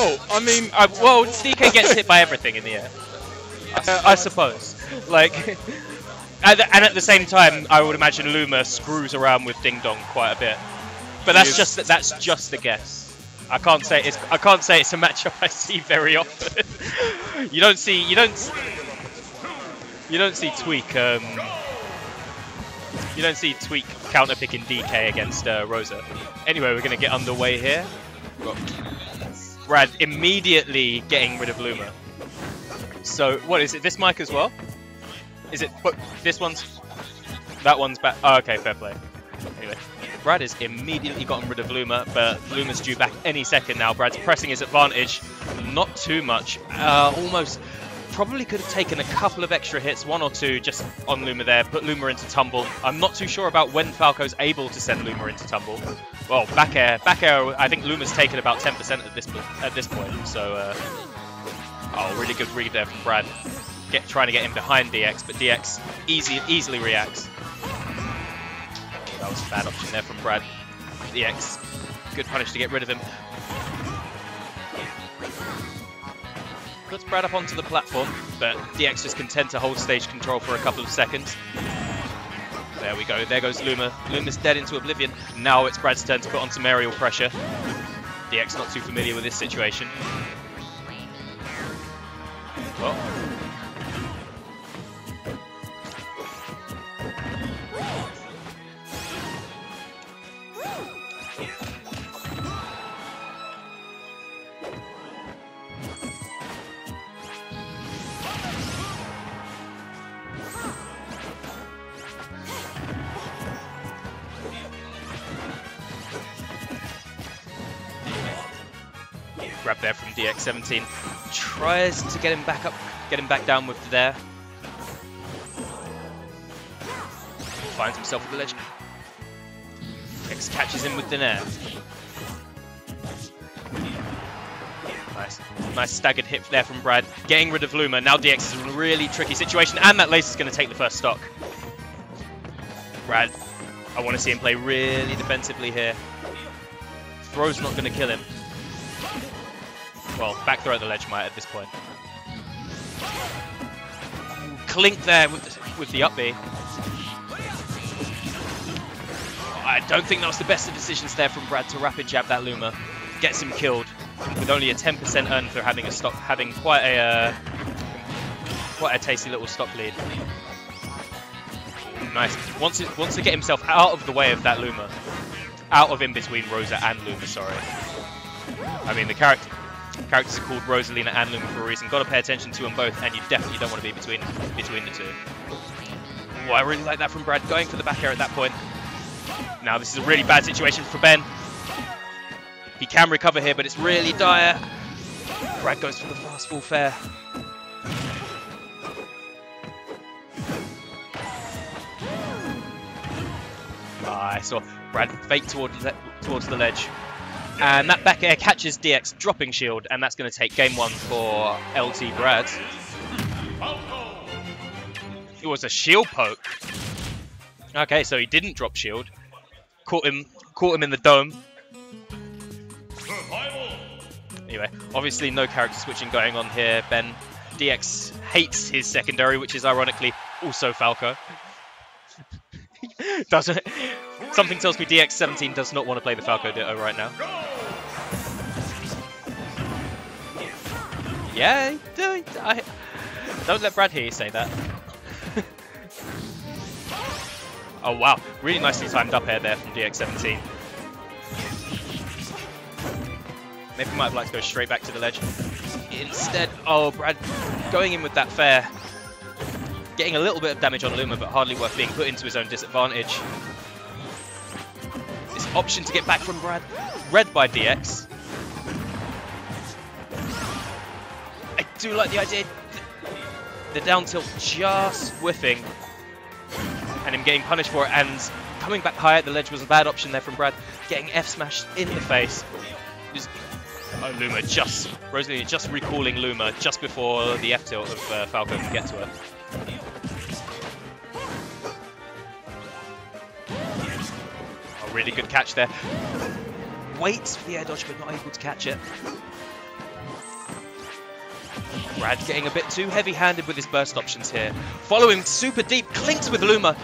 Well, I mean... well, DK gets hit by everything in the air. I suppose. Like... and at the same time, I would imagine Luma screws around with Ding Dong quite a bit. But that's just a guess. I can't say it's a matchup I see very often. you don't see Tweak counter picking DK against Rosa. Anyway, we're gonna get underway here. Brad immediately getting rid of Luma. So what is it? This mic as well? Is it? This one's. That one's back. Oh, okay, fair play. Anyway, Brad has immediately gotten rid of Luma, but Luma's due back any second now. Brad's pressing his advantage, not too much. Almost, probably could have taken a couple of extra hits, 1 or 2, just on Luma there. Put Luma into tumble. I'm not too sure about when Falco's able to send Luma into tumble. Well, back air. I think Luma's taken about 10% at this point. So, oh, really good read there from Brad. Trying to get him behind DX, but DX easily reacts. That was a bad option there from Brad. DX, good punish to get rid of him. Puts Brad up onto the platform, but DX is content to hold stage control for a couple of seconds. There we go, there goes Luma. Luma's dead into oblivion. Now it's Brad's turn to put on some aerial pressure. DX not too familiar with this situation. Well, grab there from DX17. Tries to get him back up, get him back down with the there. Finds himself at the ledge. X catches him with the nair. Nice staggered hit there from Brad. Getting rid of Luma. Now DX is in a really tricky situation, and that lace is going to take the first stock. Brad, I want to see him play really defensively here. Throw's not going to kill him. Well, back throw at the ledge might at this point. Clink there with the up B. I don't think that was the best of decisions there from Brad to rapid jab that Luma. Gets him killed with only a 10% earn for having quite a tasty little stock lead. Nice. Wants to get himself out of the way of that Luma. Out of in between Rosa and Luma, sorry. I mean, the characters are called Rosalina and Luma for a reason. Got to pay attention to them both, and you definitely don't want to be between the two. Oh, I really like that from Brad, going for the back air at that point. Now this is a really bad situation for Ben. He can recover here, but it's really dire. Brad goes for the fast full fair. I saw Brad fake towards the ledge. And that back air catches DX, dropping shield, and that's going to take game 1 for LTBrad. It was a shield poke. Okay, so he didn't drop shield. Caught him in the dome. Anyway, obviously no character switching going on here. Ben, DX hates his secondary, which is ironically also Falco. Something tells me DX17 does not want to play the Falco Ditto right now. Yeah, don't let Brad hear you say that. Oh wow, really nicely timed up air there from DX17. Maybe might have liked to go straight back to the ledge. Instead, oh, Brad going in with that fair. Getting a little bit of damage on Luma, but hardly worth being put into his own disadvantage. This option to get back from Brad, read by DX. I do like the idea, the down tilt just whiffing, and him getting punished for it, and coming back high at the ledge was a bad option there from Brad. Getting F smashed in the face. Oh, Rosalina just recalling Luma just before the F tilt of Falco can get to her. Oh, really good catch there. Waits for the air dodge, but not able to catch it. Brad getting a bit too heavy-handed with his burst options here. Following super deep, clinks with Luma.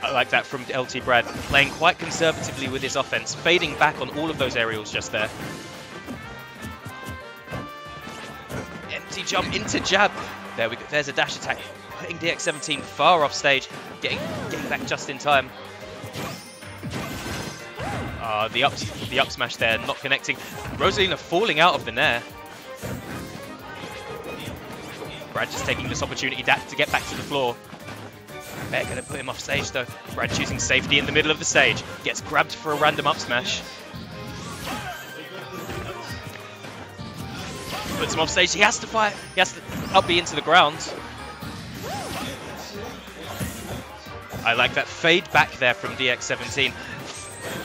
I like that from LTBrad, playing quite conservatively with his offense, fading back on all of those aerials just there. Empty jump into jab. There we go. There's a dash attack, putting DX17 far off stage, getting back just in time. The up smash there, not connecting. Rosalina falling out of the nair. Brad just taking this opportunity to get back to the floor. They're going to put him off stage though. Brad choosing safety in the middle of the stage. Gets grabbed for a random up smash. Puts him off stage. He has to fight. He has to up B into the ground. I like that fade back there from DX17.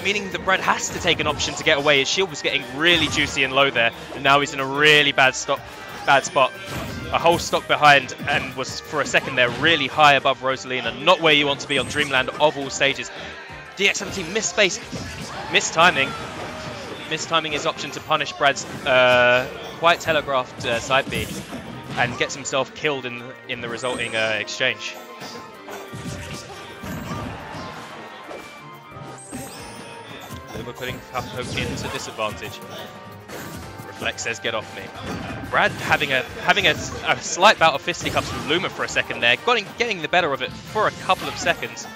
Meaning that Brad has to take an option to get away. His shield was getting really juicy and low there. And now he's in a really bad spot. A whole stock behind and was, for a second there, really high above Rosalina. Not where you want to be on Dreamland of all stages. DX17 missed space, mistiming his option to punish Brad's quite telegraphed side B and gets himself killed in the resulting exchange. Luma putting Hope into disadvantage. Reflex says, get off me. Brad having a slight bout of fisticuffs with Luma for a second there, getting the better of it for a couple of seconds.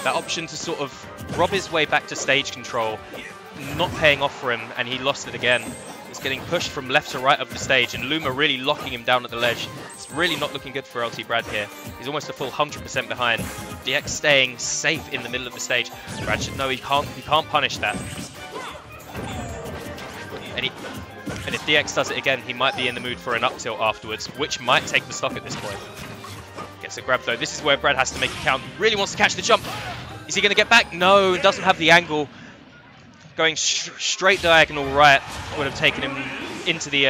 That option to sort of rob his way back to stage control, not paying off for him, and he lost it again. He's getting pushed from left to right of the stage, and Luma really locking him down at the ledge. It's really not looking good for LTBrad here. He's almost a full 100% behind. DX staying safe in the middle of the stage. Brad should know he can't punish that. And if DX does it again, he might be in the mood for an up tilt afterwards, which might take the stock at this point. Gets a grab though. This is where Brad has to make a count. Really wants to catch the jump. Is he going to get back? No, doesn't have the angle. Going straight diagonal right would have taken him into the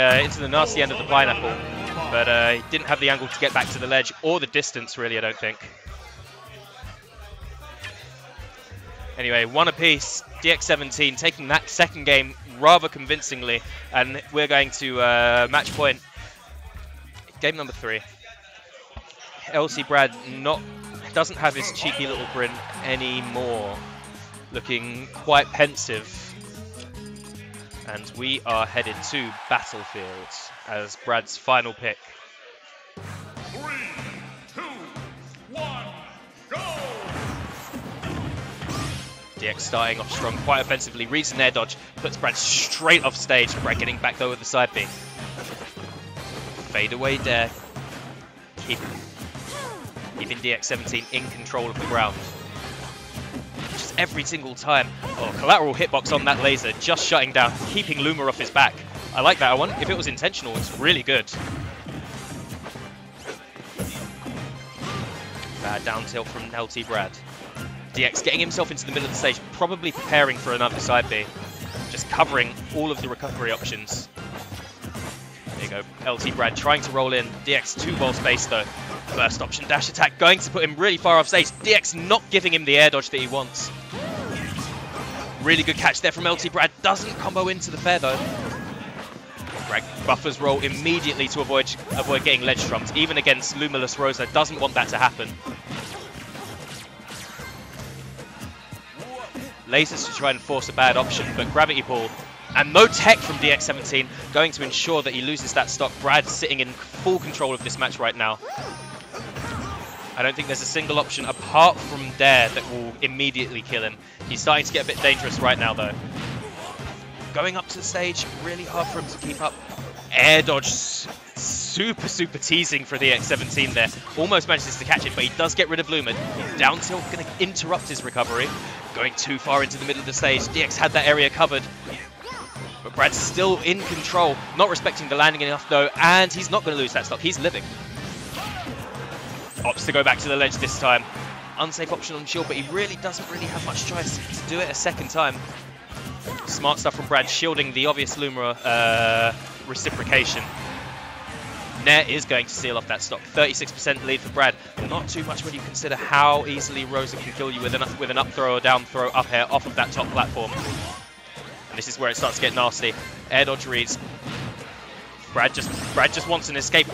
nasty end of the pineapple. But he didn't have the angle to get back to the ledge or the distance, really, I don't think. Anyway, one apiece. DX17 taking that second game rather convincingly, and we're going to match point. Game number 3. LTBrad doesn't have his cheeky little grin anymore, looking quite pensive. And we are headed to Battlefield as Brad's final pick. 3, 2, 1, go! DX starting off strong, quite offensively, reads an air dodge, puts Brad straight off stage. Brad getting back though with the side B. Fade away there. Keeping DX17 in control of the ground. Just every single time. Oh, collateral hitbox on that laser, just shutting down, keeping Luma off his back. I like that. I wonder if it was intentional. It's really good. Bad down tilt from LTBrad. DX getting himself into the middle of the stage, probably preparing for another side B. Just covering all of the recovery options. There you go. LTBrad trying to roll in. DX 2-ball space though. First option dash attack going to put him really far off stage. DX not giving him the air dodge that he wants. Really good catch there from LTBrad. Doesn't combo into the fair though. Brad buffers roll immediately to avoid getting ledge trumped. Even against Lumaless Rosa, doesn't want that to happen. Lasers to try and force a bad option, but Gravity Ball and no tech from DX17 going to ensure that he loses that stock. Brad sitting in full control of this match right now. I don't think there's a single option apart from Dare that will immediately kill him. He's starting to get a bit dangerous right now though. Going up to the stage, really hard for him to keep up. Air dodge, super teasing for DX17 there. Almost manages to catch it, but he does get rid of Luma. Down tilt, going to interrupt his recovery. Going too far into the middle of the stage. DX had that area covered. But Brad's still in control. Not respecting the landing enough though, and he's not going to lose that stock. He's living. Opts to go back to the ledge this time. Unsafe option on shield, but he really doesn't have much choice to do it a second time. Smart stuff from Brad, shielding the obvious Luma reciprocation. Nair is going to seal off that stock. 36% lead for Brad. Not too much when you consider how easily Rosa can kill you with an up throw or down throw up air off of that top platform. And this is where it starts to get nasty. Air dodge reads. Brad just wants an escape.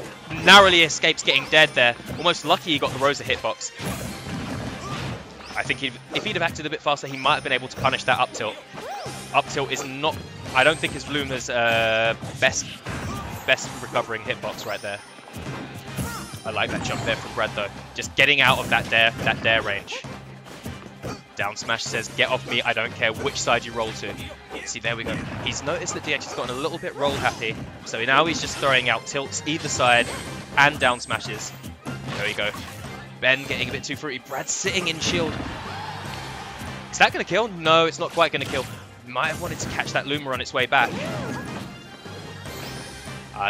Narrowly escapes getting dead there. Almost lucky he got the Rosa hitbox. I think if he'd have acted a bit faster, he might have been able to punish that up tilt. Up tilt is not, I don't think, is Luma's best recovering hitbox right there. I like that jump there from Brad though. Just getting out of that dare range. Down smash says, get off me, I don't care which side you roll to. See, there we go. He's noticed that DX has gotten a little bit roll happy, so now he's just throwing out tilts either side and down smashes. There we go. Ben getting a bit too fruity. Brad sitting in shield. Is that going to kill? No, it's not quite going to kill. Might have wanted to catch that Luma on its way back.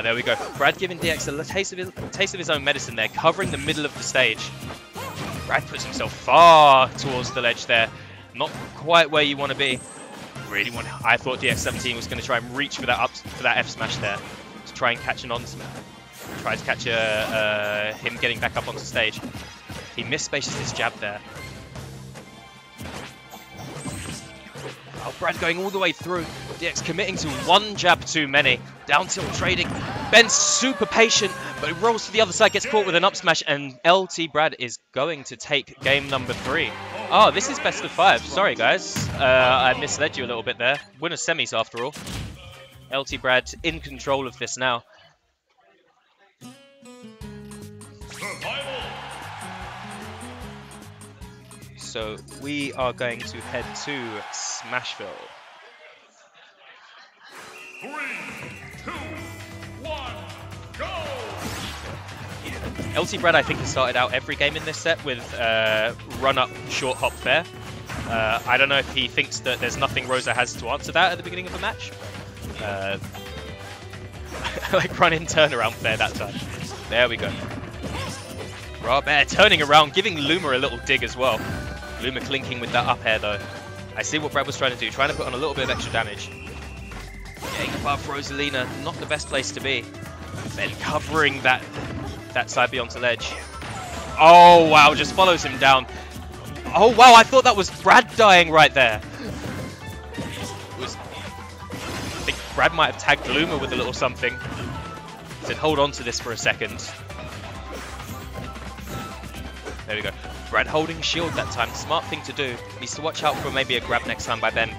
There we go. Brad giving DX a taste of his own medicine there, covering the middle of the stage. Brad puts himself far towards the ledge there. Not quite where you want to be. I thought DX17 was going to try and reach for that F smash there to try and catch an on smash. Try to catch him getting back up onto stage. He misspaces his jab there. Oh, Brad going all the way through. DX committing to one jab too many. Down tilt trading. Ben's super patient, but he rolls to the other side, gets caught with an up smash, and LTBrad is going to take game number 3. Oh, this is best of 5. Sorry, guys. I misled you a little bit there. Winner semis, after all. LTBrad in control of this now. So we are going to head to Smashville. 3, 2, 1, go! LTBrad, I think, has started out every game in this set with run-up, short hop fair. I don't know if he thinks that there's nothing Rosa has to answer that at the beginning of the match. Like run-in turnaround fair that time. There we go. Raw Bear turning around, giving Luma a little dig as well. Luma clinking with that up air though. I see what Brad was trying to do, trying to put on a little bit of extra damage. Getting above Rosalina, not the best place to be. Then covering that side beyond the ledge. Oh wow, just follows him down. Oh wow, I thought that was Brad dying right there. I think Brad might have tagged Luma with a little something. He said, hold on to this for a second. There we go. Brad holding shield that time. Smart thing to do. Needs to watch out for maybe a grab next time by Ben.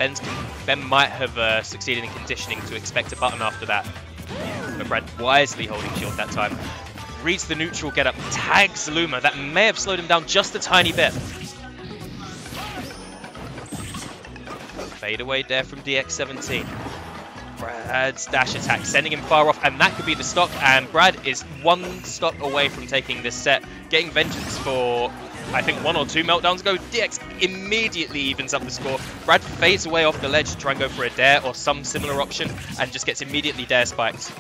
Ben might have succeeded in conditioning to expect a button after that. But Brad wisely holding shield that time. Reads the neutral get up. Tags Luma. That may have slowed him down just a tiny bit. Fade away there from DX17. Brad's dash attack, sending him far off, and that could be the stock, and Brad is one stock away from taking this set, getting vengeance for, I think, 1 or 2 meltdowns ago. DX immediately evens up the score. Brad fades away off the ledge to try and go for a dare or some similar option, and just gets immediately dare spiked.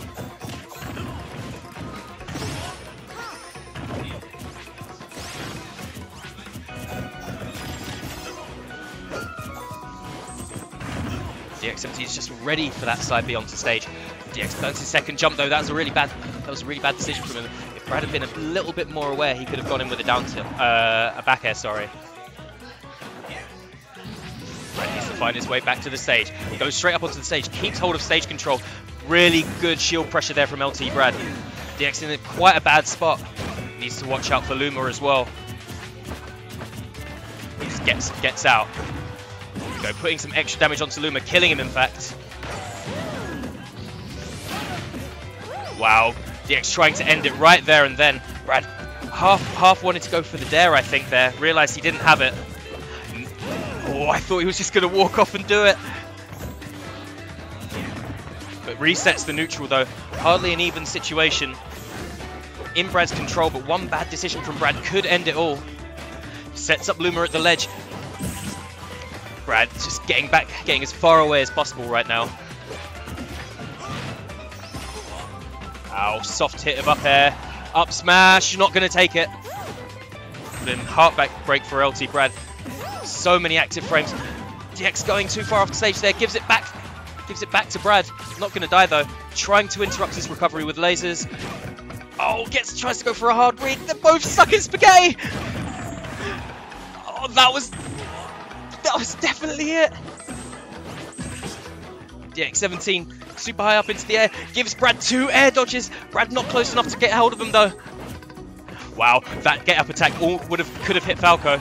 DX17 is just ready for that side B onto stage. DX burns his second jump though. That was a really bad decision from him. If Brad had been a little bit more aware, he could have gone in with a down tilt, a back air, sorry. Brad needs to find his way back to the stage. He goes straight up onto the stage, keeps hold of stage control. Really good shield pressure there from LTBrad. DX in quite a bad spot. Needs to watch out for Luma as well. He just gets out. Go, putting some extra damage onto Luma, killing him in fact. Wow, DX trying to end it right there and then. Brad half wanted to go for the dare, I think there. Realised he didn't have it. Oh, I thought he was just going to walk off and do it. But resets the neutral though. Hardly an even situation. In Brad's control, but one bad decision from Brad could end it all. Sets up Luma at the ledge. Brad just getting as far away as possible right now. Ow, soft hit of up air. Up smash, not going to take it. Then heart back break for LTBrad. So many active frames. DX going too far off the stage there, gives it back to Brad. Not going to die though. Trying to interrupt his recovery with lasers. Oh, tries to go for a hard read. They're both stuck in spaghetti. Oh, that was definitely it. DX17 super high up into the air, gives Brad 2 air dodges. Brad not close enough to get hold of him though. Wow, that get up attack could have hit Falco.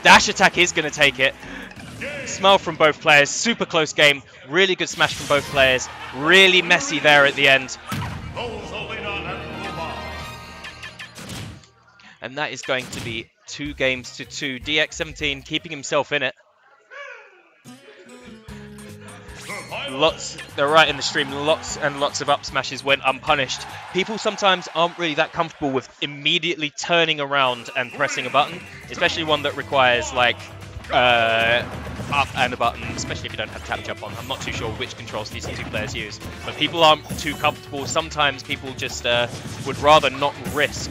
Dash attack is going to take it. Smile from both players, super close game, really good smash from both players, really messy there at the end. And that is going to be 2 games to 2. DX17 keeping himself in it. They're right in the stream, lots and lots of up smashes went unpunished. People sometimes aren't really that comfortable with immediately turning around and pressing a button, especially one that requires like up and a button, especially if you don't have tap jump on. I'm not too sure which controls these 2 players use, but people aren't too comfortable. Sometimes people just would rather not risk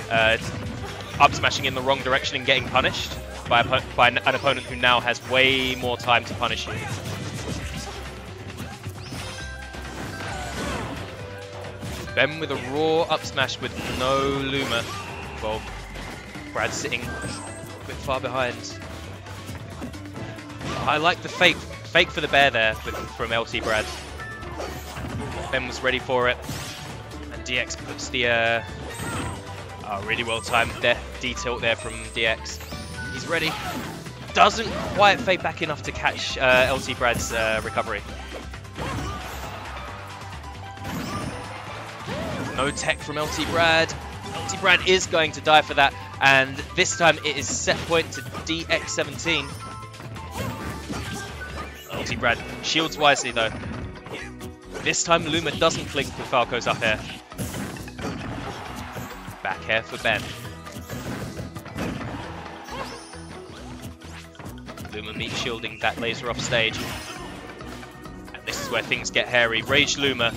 up smashing in the wrong direction and getting punished by an opponent who now has way more time to punish you. Ben with a raw up smash with no Luma. Well, Brad sitting a bit far behind. I like the fake for the bear there from LTBrad. Ben was ready for it, and DX puts the really well timed D-tilt there from DX. He's ready. Doesn't quite fade back enough to catch LTBrad's recovery. No tech from LTBrad. LTBrad is going to die for that, and this time it is set point to DX17. LTBrad shields wisely though. This time Luma doesn't flick with Falco's up air. Back air for Ben. Luma meat shielding that laser off stage. And this is where things get hairy. Rage Luma.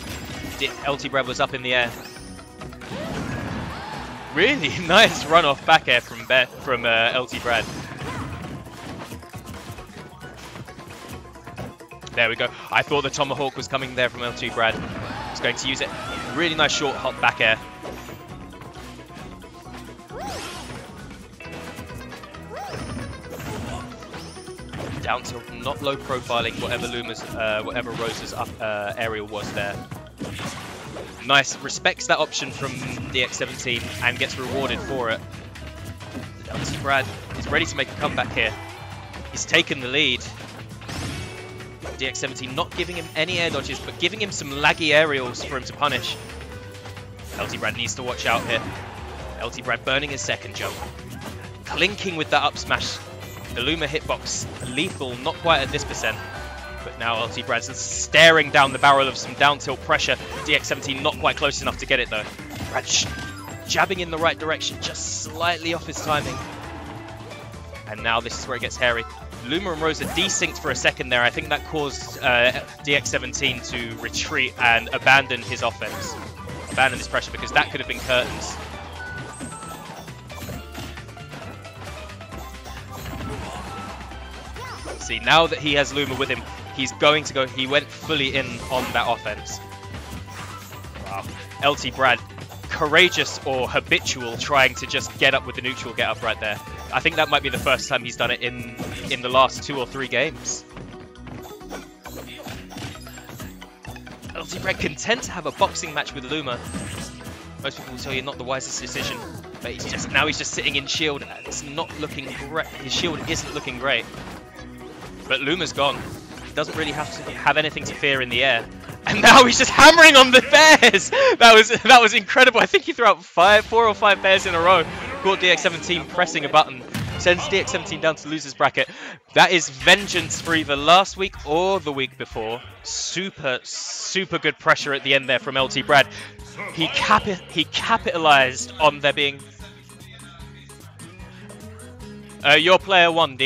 LTBrad was up in the air. Really nice run off back air from LTBrad. There we go. I thought the Tomahawk was coming there from LTBrad. He's going to use it. Really nice short hop back air. Down tilt, not low profiling whatever Rose's up aerial was there. Nice, respects that option from DX17 and gets rewarded for it. LTBrad is ready to make a comeback here. He's taken the lead. DX17 not giving him any air dodges, but giving him some laggy aerials for him to punish. LTBrad needs to watch out here. LTBrad burning his second jump. Clinking with that up smash. The Luma hitbox lethal, not quite at this percent. But now LTBrad's staring down the barrel of some down tilt pressure. DX17 not quite close enough to get it though. Brad jabbing in the right direction, just slightly off his timing. And now this is where it gets hairy. Luma and Rose are desynced for a second there. I think that caused DX17 to retreat and abandon his offense. Abandon his pressure, because that could have been curtains. See, now that he has Luma with him, he's going to go, he went fully in on that offense. Wow. LTBrad, courageous or habitual, trying to just get up with the neutral get up right there. I think that might be the first time he's done it in the last 2 or 3 games. LTBrad content to have a boxing match with Luma. Most people will tell you not the wisest decision, but he's just sitting in shield and it's not looking great. His shield isn't looking great. But Luma's gone. He doesn't really have to have anything to fear in the air. And now he's just hammering on the bears! That was incredible. I think he threw out 4 or 5 bears in a row. Caught DX17 pressing a button. Sends DX17 down to losers bracket. That is vengeance for either last week or the week before. Super, super good pressure at the end there from LTBrad. He capitalized on there being... your player won,